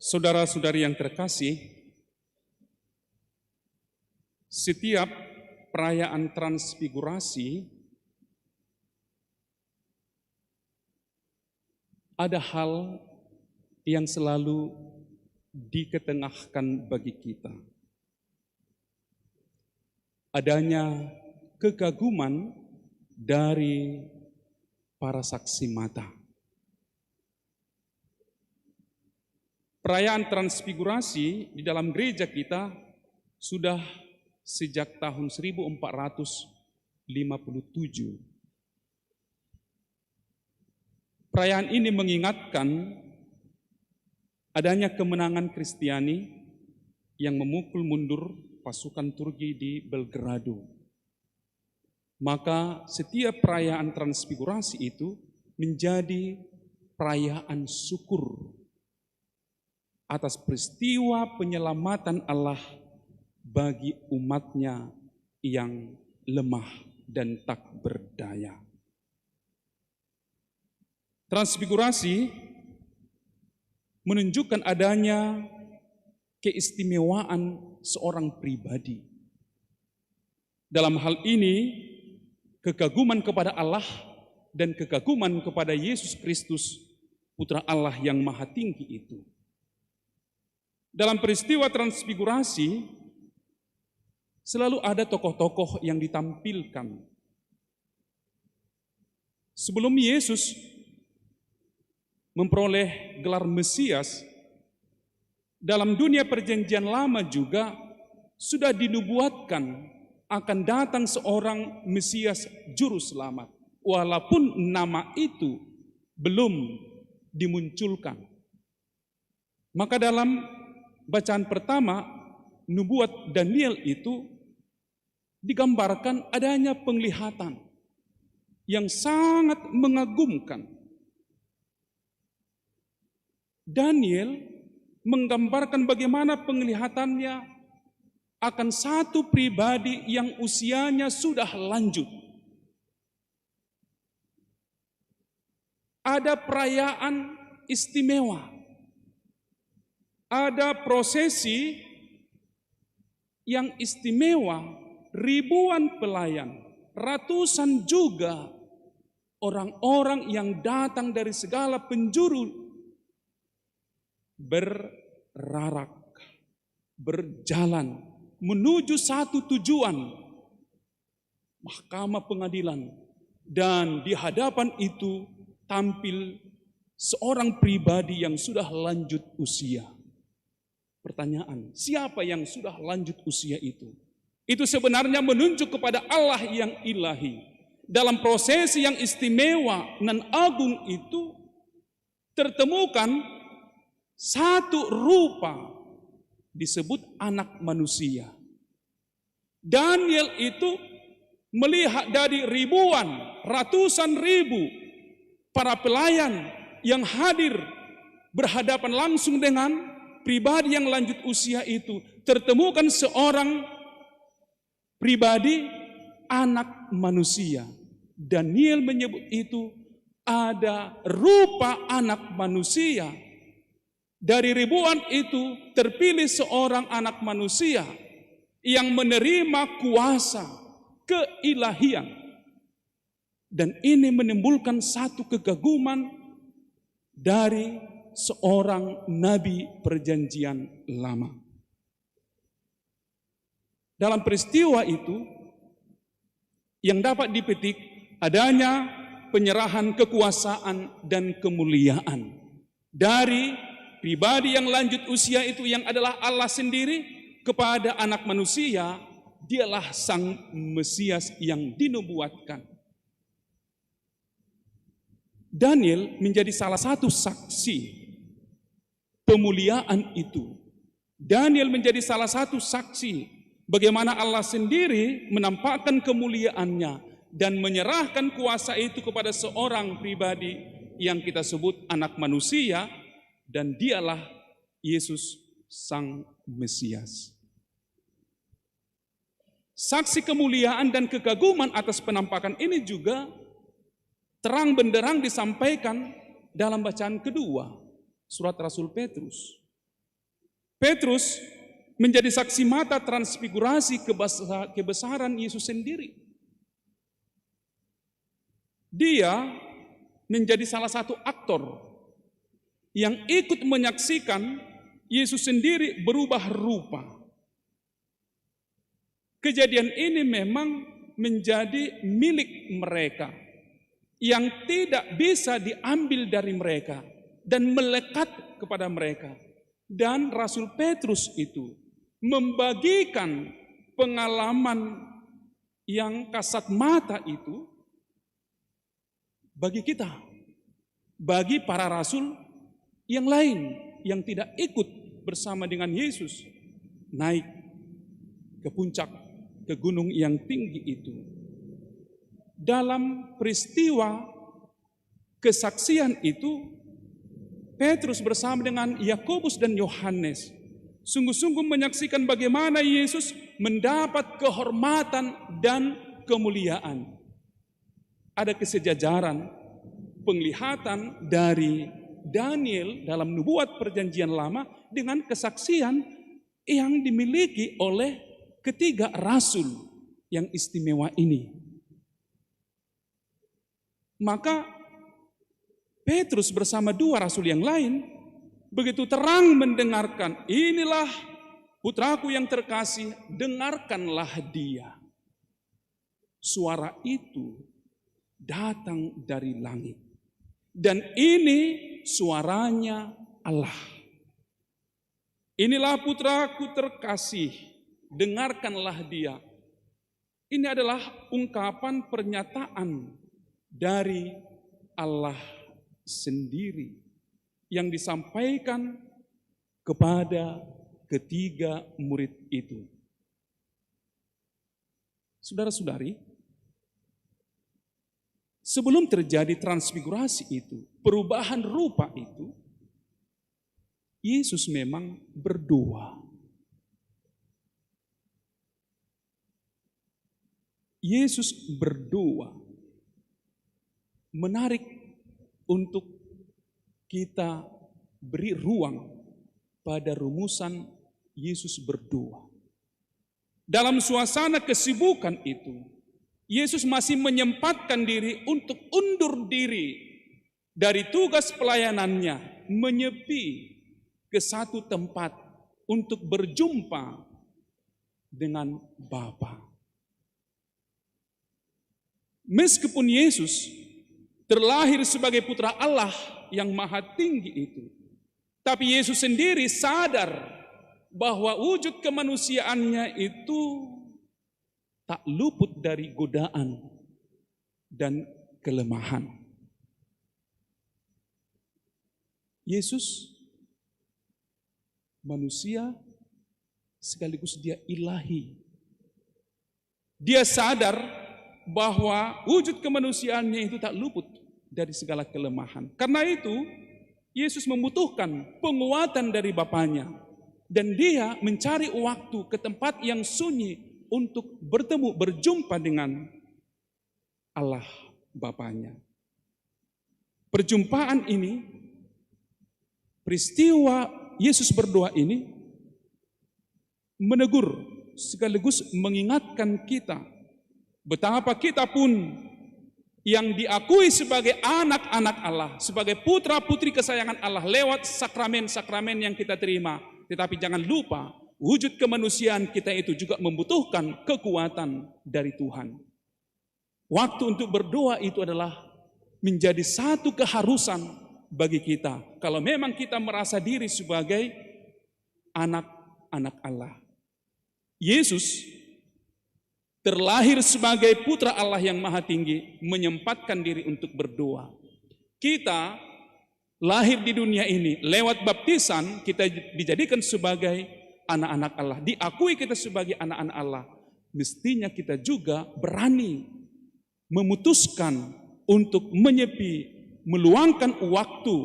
Saudara-saudari yang terkasih, setiap perayaan transfigurasi ada hal yang selalu diketengahkan bagi kita. Adanya kekaguman dari para saksi mata. Perayaan transfigurasi di dalam gereja kita sudah sejak tahun 1457. Perayaan ini mengingatkan adanya kemenangan Kristiani yang memukul mundur pasukan Turki di Belgrado. Maka setiap perayaan transfigurasi itu menjadi perayaan syukur atas peristiwa penyelamatan Allah bagi umatnya yang lemah dan tak berdaya. Transfigurasi menunjukkan adanya keistimewaan seorang pribadi. Dalam hal ini, kekaguman kepada Allah dan kekaguman kepada Yesus Kristus, Putra Allah yang Maha Tinggi itu. Dalam peristiwa transfigurasi, selalu ada tokoh-tokoh yang ditampilkan. Sebelum Yesus memperoleh gelar Mesias, dalam dunia perjanjian lama juga sudah dinubuatkan akan datang seorang Mesias juru selamat, walaupun nama itu belum dimunculkan. Maka dalam bacaan pertama, nubuat Daniel itu digambarkan adanya penglihatan yang sangat mengagumkan. Daniel menggambarkan bagaimana penglihatannya akan satu pribadi yang usianya sudah lanjut. Ada perayaan istimewa. Ada prosesi yang istimewa, ribuan pelayan, ratusan juga orang-orang yang datang dari segala penjuru berarak, berjalan menuju satu tujuan, mahkamah pengadilan, dan di hadapan itu tampil seorang pribadi yang sudah lanjut usia. Pertanyaan, siapa yang sudah lanjut usia itu? Itu sebenarnya menunjuk kepada Allah yang ilahi. Dalam prosesi yang istimewa dan agung itu tertemukan satu rupa disebut anak manusia. Daniel itu melihat dari ribuan, ratusan ribu para pelayan yang hadir berhadapan langsung dengan pribadi yang lanjut usia itu, tertemukan seorang pribadi anak manusia. Daniel menyebut itu ada rupa anak manusia. Dari ribuan itu terpilih seorang anak manusia yang menerima kuasa keilahian. Dan ini menimbulkan satu kegaguman dari seorang nabi perjanjian lama. Dalam peristiwa itu yang dapat dipetik adanya penyerahan kekuasaan dan kemuliaan dari pribadi yang lanjut usia itu yang adalah Allah sendiri kepada anak manusia. Dialah sang Mesias yang dinubuatkan. Daniel menjadi salah satu saksi pemuliaan itu. Daniel menjadi salah satu saksi bagaimana Allah sendiri menampakkan kemuliaannya dan menyerahkan kuasa itu kepada seorang pribadi yang kita sebut anak manusia, dan dialah Yesus sang Mesias. Saksi kemuliaan dan kekaguman atas penampakan ini juga terang benderang disampaikan dalam bacaan kedua surat Rasul Petrus. Petrus menjadi saksi mata transfigurasi kebesaran Yesus sendiri. Dia menjadi salah satu aktor yang ikut menyaksikan Yesus sendiri berubah rupa. Kejadian ini memang menjadi milik mereka yang tidak bisa diambil dari mereka dan melekat kepada mereka. Dan Rasul Petrus itu membagikan pengalaman yang kasat mata itu bagi kita, bagi para rasul yang lain yang tidak ikut bersama dengan Yesus naik ke puncak, ke gunung yang tinggi itu. Dalam peristiwa kesaksian itu, Petrus bersama dengan Yakobus dan Yohanes sungguh-sungguh menyaksikan bagaimana Yesus mendapat kehormatan dan kemuliaan. Ada kesejajaran penglihatan dari Daniel dalam nubuat perjanjian lama dengan kesaksian yang dimiliki oleh ketiga rasul yang istimewa ini. Maka Petrus bersama dua rasul yang lain begitu terang mendengarkan, inilah putraku yang terkasih, dengarkanlah dia. Suara itu datang dari langit. Dan ini suaranya Allah. Inilah putraku terkasih, dengarkanlah dia. Ini adalah ungkapan pernyataan dari Allah sendiri yang disampaikan kepada ketiga murid itu. Saudara-saudari, sebelum terjadi transfigurasi itu, perubahan rupa itu, Yesus memang berdoa. Yesus berdoa, menarik untuk kita beri ruang pada rumusan Yesus berdoa. Dalam suasana kesibukan itu, Yesus masih menyempatkan diri untuk undur diri dari tugas pelayanannya, menyepi ke satu tempat untuk berjumpa dengan Bapa. Meskipun Yesus terlahir sebagai putra Allah yang maha tinggi itu, tapi Yesus sendiri sadar bahwa wujud kemanusiaannya itu tak luput dari godaan dan kelemahan. Yesus manusia sekaligus dia ilahi. Dia sadar bahwa wujud kemanusiaannya itu tak luput dari segala kelemahan. Karena itu, Yesus membutuhkan penguatan dari Bapanya. Dan dia mencari waktu ke tempat yang sunyi untuk bertemu, berjumpa dengan Allah Bapanya. Perjumpaan ini, peristiwa Yesus berdoa ini, menegur sekaligus mengingatkan kita betapa kita pun yang diakui sebagai anak-anak Allah, sebagai putra-putri kesayangan Allah lewat sakramen-sakramen yang kita terima. Tetapi jangan lupa, wujud kemanusiaan kita itu juga membutuhkan kekuatan dari Tuhan. Waktu untuk berdoa itu adalah menjadi satu keharusan bagi kita. Kalau memang kita merasa diri sebagai anak-anak Allah. Yesus terlahir sebagai putra Allah yang maha tinggi, menyempatkan diri untuk berdoa. Kita lahir di dunia ini lewat baptisan, kita dijadikan sebagai anak-anak Allah, diakui kita sebagai anak-anak Allah. Mestinya kita juga berani memutuskan untuk menyepi, meluangkan waktu,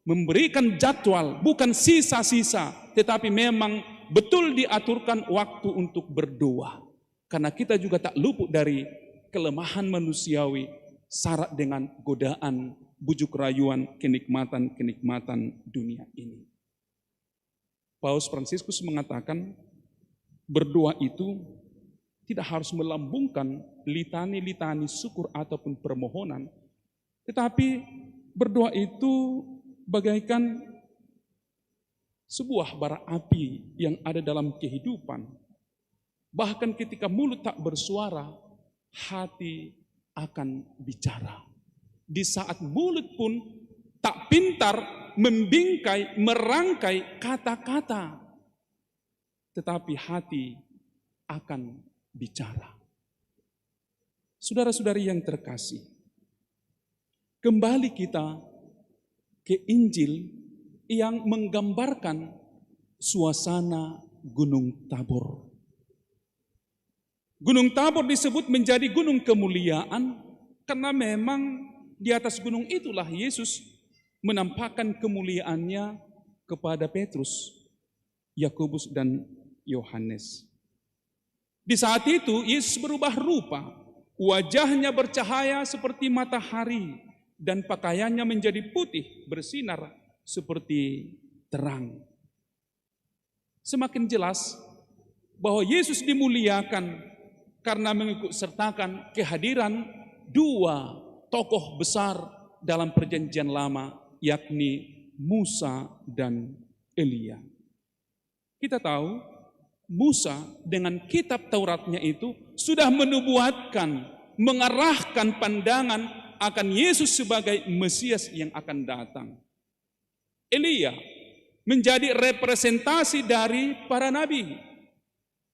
memberikan jadwal, bukan sisa-sisa, tetapi memang betul diaturkan waktu untuk berdoa. Karena kita juga tak luput dari kelemahan manusiawi, syarat dengan godaan, bujuk rayuan, kenikmatan-kenikmatan dunia ini. Paus Fransiskus mengatakan berdoa itu tidak harus melambungkan litani-litani syukur ataupun permohonan, tetapi berdoa itu bagaikan sebuah bara api yang ada dalam kehidupan. Bahkan ketika mulut tak bersuara, hati akan bicara. Di saat mulut pun tak pintar membingkai, merangkai kata-kata, tetapi hati akan bicara. Saudara-saudari yang terkasih, kembali kita ke Injil yang menggambarkan suasana Gunung Tabor. Gunung Tabor disebut menjadi gunung kemuliaan karena memang di atas gunung itulah Yesus menampakkan kemuliaannya kepada Petrus, Yakobus dan Yohanes. Di saat itu Yesus berubah rupa, wajahnya bercahaya seperti matahari dan pakaiannya menjadi putih bersinar seperti terang. Semakin jelas bahwa Yesus dimuliakan karena mengikut sertakan kehadiran dua tokoh besar dalam perjanjian lama, yakni Musa dan Elia. Kita tahu Musa dengan kitab Tauratnya itu sudah menubuatkan, mengarahkan pandangan akan Yesus sebagai Mesias yang akan datang. Elia menjadi representasi dari para nabi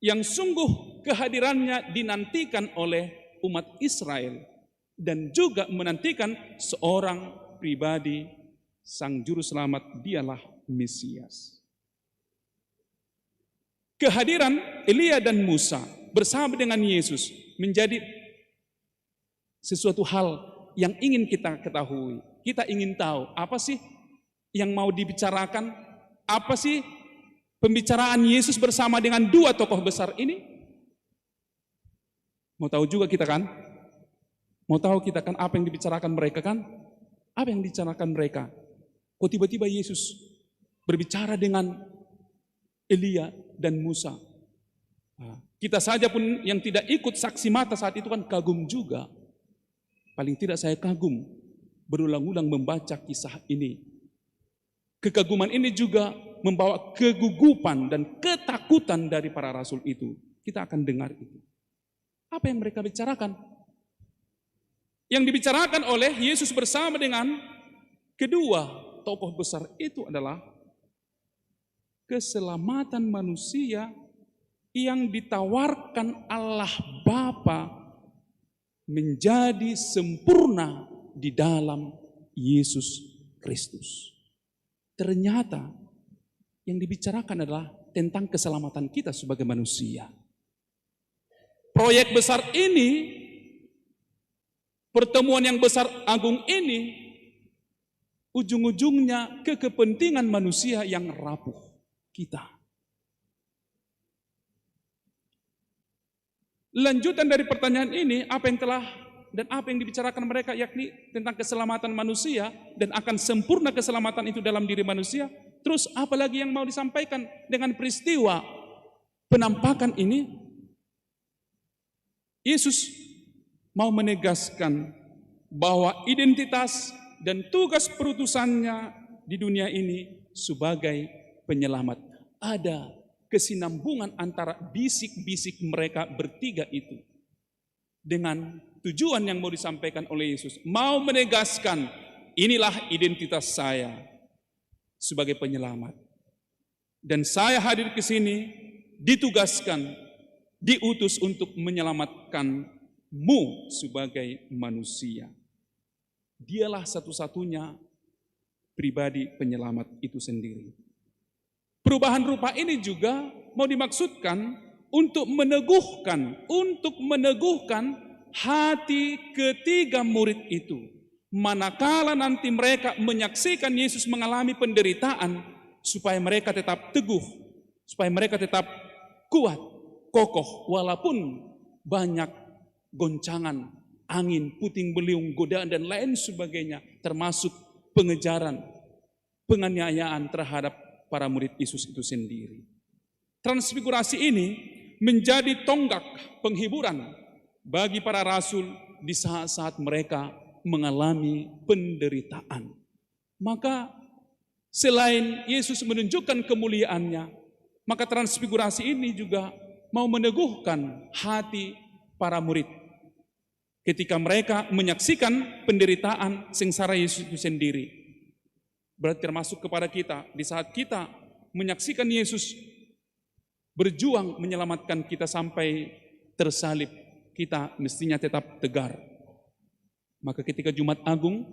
yang sungguh kehadirannya dinantikan oleh umat Israel dan juga menantikan seorang pribadi sang juru selamat, dialah Mesias. Kehadiran Elia dan Musa bersama dengan Yesus menjadi sesuatu hal yang ingin kita ketahui. Kita ingin tahu apa sih yang mau dibicarakan, apa sih pembicaraan Yesus bersama dengan dua tokoh besar ini? Mau tahu juga kita kan? Mau tahu kita kan apa yang dibicarakan mereka kan? Apa yang dibicarakan mereka? Kok tiba-tiba Yesus berbicara dengan Elia dan Musa? Kita saja pun yang tidak ikut saksi mata saat itu kan kagum juga. Paling tidak saya kagum berulang-ulang membaca kisah ini. Kekaguman ini juga membawa kegugupan dan ketakutan dari para rasul itu. Kita akan dengar itu. Apa yang mereka bicarakan? Yang dibicarakan oleh Yesus bersama dengan kedua tokoh besar itu adalah keselamatan manusia yang ditawarkan Allah Bapa menjadi sempurna di dalam Yesus Kristus. Ternyata yang dibicarakan adalah tentang keselamatan kita sebagai manusia. Proyek besar ini, pertemuan yang besar agung ini, ujung-ujungnya ke kepentingan manusia yang rapuh kita. Lanjutan dari pertanyaan ini, apa yang telah dan apa yang dibicarakan mereka, yakni tentang keselamatan manusia dan akan sempurna keselamatan itu dalam diri manusia. Terus apa lagi yang mau disampaikan dengan peristiwa penampakan ini? Yesus mau menegaskan bahwa identitas dan tugas perutusannya di dunia ini sebagai penyelamat. Ada kesinambungan antara bisik-bisik mereka bertiga itu dengan tujuan yang mau disampaikan oleh Yesus. Mau menegaskan, inilah identitas saya sebagai penyelamat. Dan saya hadir ke sini ditugaskan, diutus untuk menyelamatkanmu sebagai manusia. Dialah satu-satunya pribadi penyelamat itu sendiri. Perubahan rupa ini juga mau dimaksudkan untuk meneguhkan hati ketiga murid itu. Manakala nanti mereka menyaksikan Yesus mengalami penderitaan, supaya mereka tetap teguh, supaya mereka tetap kuat, kokoh, walaupun banyak goncangan, angin, puting beliung, godaan dan lain sebagainya, termasuk pengejaran, penganiayaan terhadap para murid Yesus itu sendiri. Transfigurasi ini menjadi tonggak penghiburan bagi para rasul di saat-saat mereka mengalami penderitaan. Maka selain Yesus menunjukkan kemuliaannya, maka transfigurasi ini juga mau meneguhkan hati para murid ketika mereka menyaksikan penderitaan sengsara Yesus itu sendiri. Berarti termasuk kepada kita di saat kita menyaksikan Yesus berjuang menyelamatkan kita sampai tersalib, kita mestinya tetap tegar. Maka ketika Jumat Agung,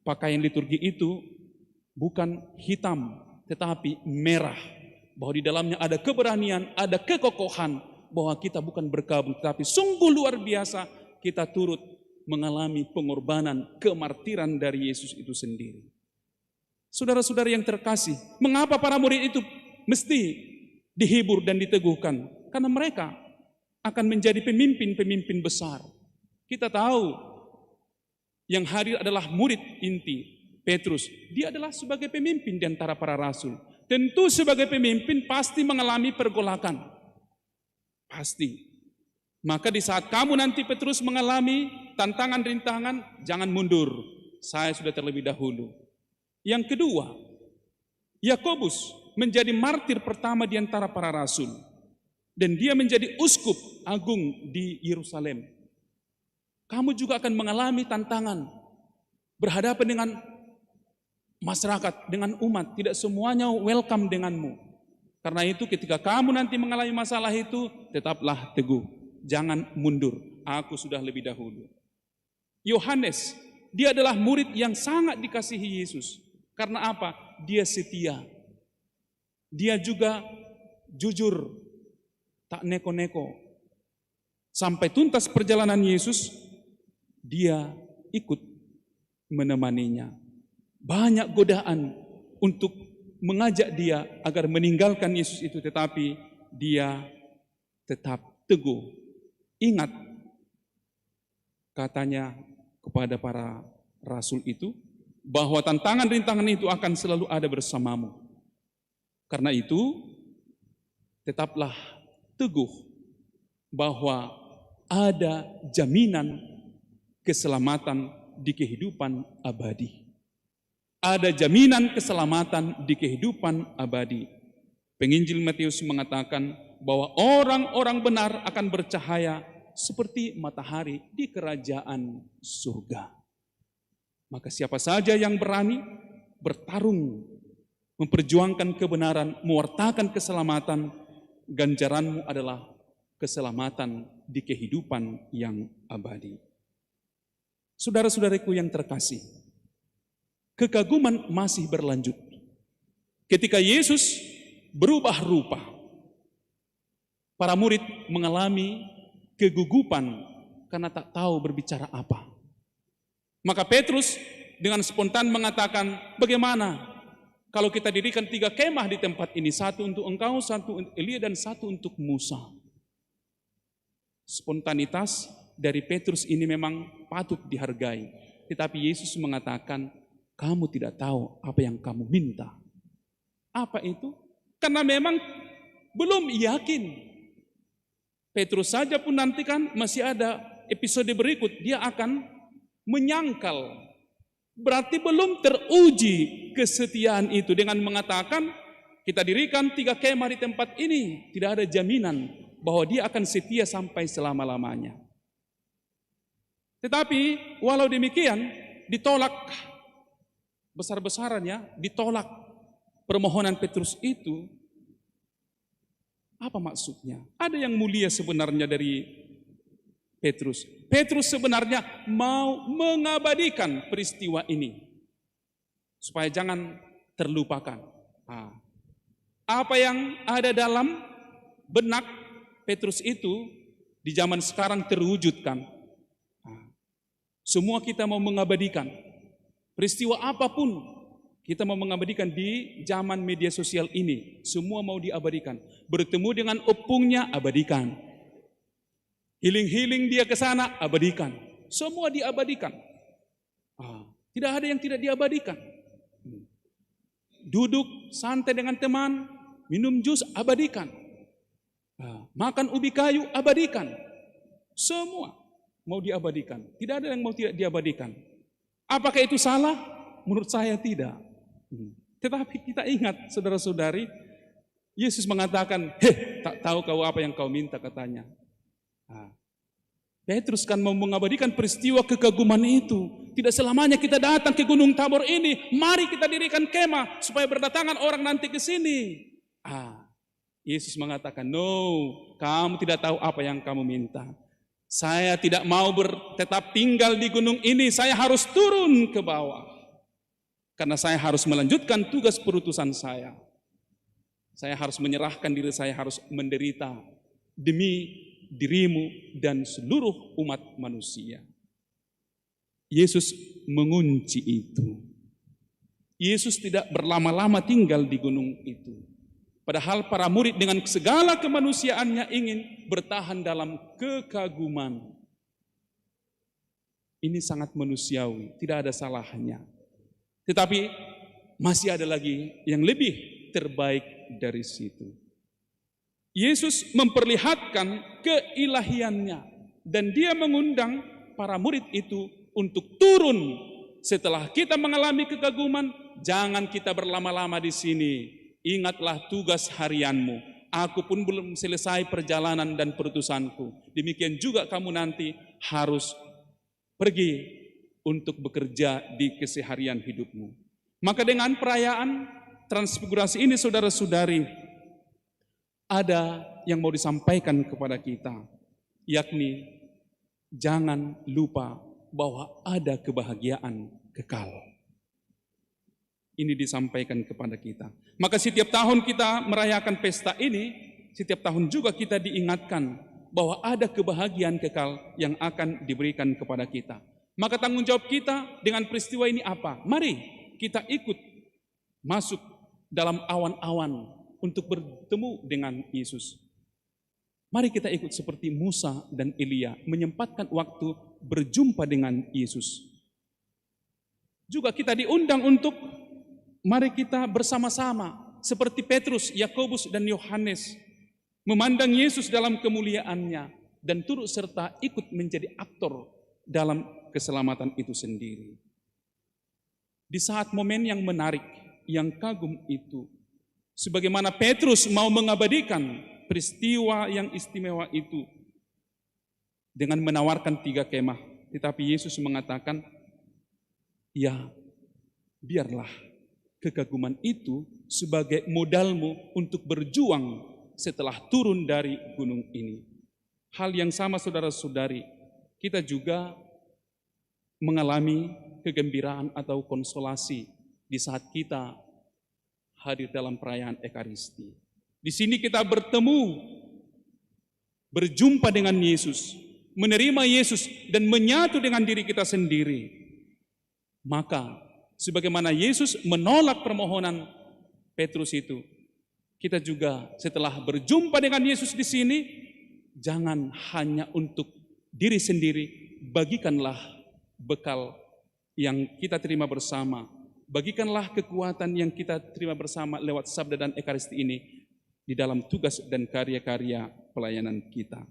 pakaian liturgi itu bukan hitam tetapi merah, bahwa di dalamnya ada keberanian, ada kekokohan, bahwa kita bukan berkabung, tetapi sungguh luar biasa kita turut mengalami pengorbanan, kemartiran dari Yesus itu sendiri. Saudara-saudara yang terkasih, mengapa para murid itu mesti dihibur dan diteguhkan? Karena mereka akan menjadi pemimpin-pemimpin besar. Kita tahu yang hadir adalah murid inti, Petrus. Dia adalah sebagai pemimpin di antara para rasul. Tentu sebagai pemimpin pasti mengalami pergolakan. Pasti. Maka di saat kamu nanti Petrus mengalami tantangan-rintangan, jangan mundur. Saya sudah terlebih dahulu. Yang kedua, Yakobus menjadi martir pertama di antara para rasul. Dan dia menjadi uskup agung di Yerusalem. Kamu juga akan mengalami tantangan. Berhadapan dengan masyarakat, dengan umat, tidak semuanya welcome denganmu. Karena itu ketika kamu nanti mengalami masalah itu, tetaplah teguh, jangan mundur. Aku sudah lebih dahulu. Yohanes, dia adalah murid yang sangat dikasihi Yesus. Karena apa? Dia setia. Dia juga jujur, tak neko-neko. Sampai tuntas perjalanan Yesus, dia ikut menemaninya. Banyak godaan untuk mengajak dia agar meninggalkan Yesus itu, tetapi dia tetap teguh. Ingat katanya kepada para rasul itu, bahwa tantangan-rintangan itu akan selalu ada bersamamu. Karena itu, tetaplah teguh bahwa ada jaminan keselamatan di kehidupan abadi. Ada jaminan keselamatan di kehidupan abadi. Penginjil Matius mengatakan bahwa orang-orang benar akan bercahaya seperti matahari di kerajaan surga. Maka siapa saja yang berani bertarung, memperjuangkan kebenaran, mewartakan keselamatan, ganjaranmu adalah keselamatan di kehidupan yang abadi. Saudara-saudariku yang terkasih, kekaguman masih berlanjut. Ketika Yesus berubah rupa, para murid mengalami kegugupan karena tak tahu berbicara apa. Maka Petrus dengan spontan mengatakan, bagaimana kalau kita dirikan 3 kemah di tempat ini, 1 untuk engkau, 1 untuk Elia, dan 1 untuk Musa. Spontanitas dari Petrus ini memang patut dihargai. Tetapi Yesus mengatakan, kamu tidak tahu apa yang kamu minta. Apa itu? Karena memang belum yakin. Petrus saja pun nanti kan masih ada episode berikut, dia akan menyangkal. Berarti belum teruji kesetiaan itu dengan mengatakan, kita dirikan 3 kemah di tempat ini, tidak ada jaminan bahwa dia akan setia sampai selama-lamanya. Tetapi walau demikian, ditolak besar-besarannya, ditolak permohonan Petrus itu. Apa maksudnya? Ada yang mulia sebenarnya dari Petrus. Petrus sebenarnya mau mengabadikan peristiwa ini supaya jangan terlupakan. Apa yang ada dalam benak Petrus itu di zaman sekarang terwujudkan. Semua kita mau mengabadikan peristiwa apapun, kita mau mengabadikan di zaman media sosial ini. Semua mau diabadikan. Bertemu dengan opungnya, abadikan. Healing dia ke sana, abadikan. Semua diabadikan. Tidak ada yang tidak diabadikan. duduk santai dengan teman, minum jus, abadikan. Makan ubi kayu, abadikan. Semua mau diabadikan. Tidak ada yang mau tidak diabadikan. Apakah itu salah? Menurut saya tidak. Tetapi kita ingat, saudara-saudari, Yesus mengatakan, tak tahu kau apa yang kau minta, katanya. Petrus kan mau mengabadikan peristiwa kekaguman itu. Tidak selamanya kita datang ke Gunung Tabor ini. Mari kita dirikan kemah supaya berdatangan orang nanti ke sini. Yesus mengatakan, no, kamu tidak tahu apa yang kamu minta. Saya tidak mau tetap tinggal di gunung ini. Saya harus turun ke bawah. Karena saya harus melanjutkan tugas perutusan saya. Saya harus menyerahkan diri, saya harus menderita demi dirimu dan seluruh umat manusia. Yesus mengunci itu. Yesus tidak berlama-lama tinggal di gunung itu. Padahal para murid dengan segala kemanusiaannya ingin bertahan dalam kekaguman. Ini sangat manusiawi, tidak ada salahnya. Tetapi masih ada lagi yang lebih terbaik dari situ. Yesus memperlihatkan keilahiannya dan dia mengundang para murid itu untuk turun. Setelah kita mengalami kekaguman, jangan kita berlama-lama di sini. Ingatlah tugas harianmu. Aku pun belum selesai perjalanan dan perutusanku. Demikian juga kamu nanti harus pergi untuk bekerja di keseharian hidupmu. Maka dengan perayaan transfigurasi ini, saudara-saudari, ada yang mau disampaikan kepada kita, yakni jangan lupa bahwa ada kebahagiaan kekal. Ini disampaikan kepada kita. Maka setiap tahun kita merayakan pesta ini, setiap tahun juga kita diingatkan bahwa ada kebahagiaan kekal yang akan diberikan kepada kita. Maka tanggung jawab kita dengan peristiwa ini apa? Mari kita ikut masuk dalam awan-awan untuk bertemu dengan Yesus. Mari kita ikut seperti Musa dan Elia, menyempatkan waktu berjumpa dengan Yesus. Juga kita diundang untuk mari kita bersama-sama seperti Petrus, Yakobus dan Yohanes memandang Yesus dalam kemuliaannya dan turut serta ikut menjadi aktor dalam keselamatan itu sendiri. Di saat momen yang menarik, yang kagum itu, sebagaimana Petrus mau mengabadikan peristiwa yang istimewa itu dengan menawarkan 3 kemah. Tetapi Yesus mengatakan, ya biarlah kekaguman itu sebagai modalmu untuk berjuang setelah turun dari gunung ini. Hal yang sama saudara-saudari, kita juga mengalami kegembiraan atau konsolasi di saat kita hadir dalam perayaan Ekaristi. Di sini kita bertemu, berjumpa dengan Yesus, menerima Yesus dan menyatu dengan diri kita sendiri. Maka sebagaimana Yesus menolak permohonan Petrus itu, kita juga setelah berjumpa dengan Yesus di sini, jangan hanya untuk diri sendiri, bagikanlah bekal yang kita terima bersama. Bagikanlah kekuatan yang kita terima bersama lewat sabda dan Ekaristi ini di dalam tugas dan karya-karya pelayanan kita.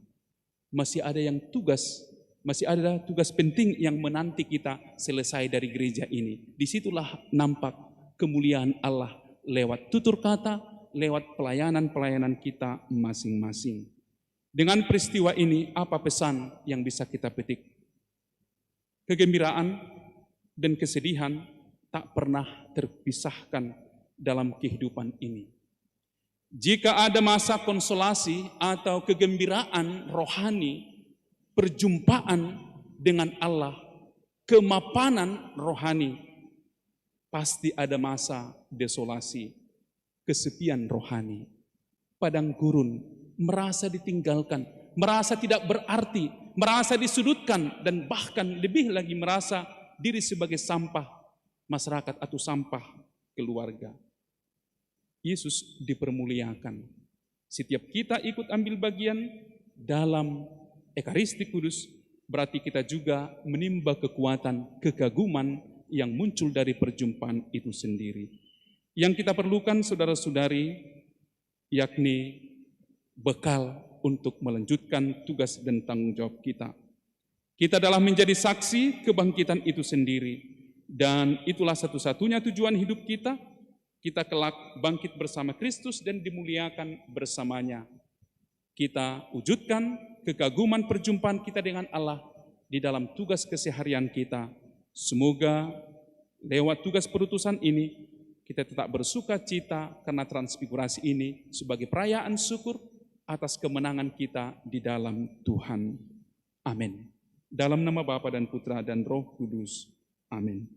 Masih ada tugas penting yang menanti kita selesai dari gereja ini. Disitulah nampak kemuliaan Allah lewat tutur kata, lewat pelayanan-pelayanan kita masing-masing. Dengan peristiwa ini, apa pesan yang bisa kita petik? Kegembiraan dan kesedihan tak pernah terpisahkan dalam kehidupan ini. Jika ada masa konsolasi atau kegembiraan rohani, perjumpaan dengan Allah, kemapanan rohani, pasti ada masa desolasi, kesepian rohani, padang gurun, merasa ditinggalkan, merasa tidak berarti, merasa disudutkan, dan bahkan lebih lagi merasa diri sebagai sampah masyarakat atau sampah keluarga. Yesus dipermuliakan. Setiap kita ikut ambil bagian dalam Ekaristi Kudus, berarti kita juga menimba kekuatan, kekaguman yang muncul dari perjumpaan itu sendiri. Yang kita perlukan saudara-saudari, yakni bekal untuk melanjutkan tugas dan tanggung jawab kita. Kita adalah menjadi saksi kebangkitan itu sendiri, dan itulah satu-satunya tujuan hidup kita. Kita kelak bangkit bersama Kristus dan dimuliakan bersamanya. Kita wujudkan kekaguman perjumpaan kita dengan Allah di dalam tugas keseharian kita. Semoga lewat tugas perutusan ini kita tetap bersuka cita karena transfigurasi ini sebagai perayaan syukur atas kemenangan kita di dalam Tuhan. Amin. Dalam nama Bapa dan Putra dan Roh Kudus. Amin.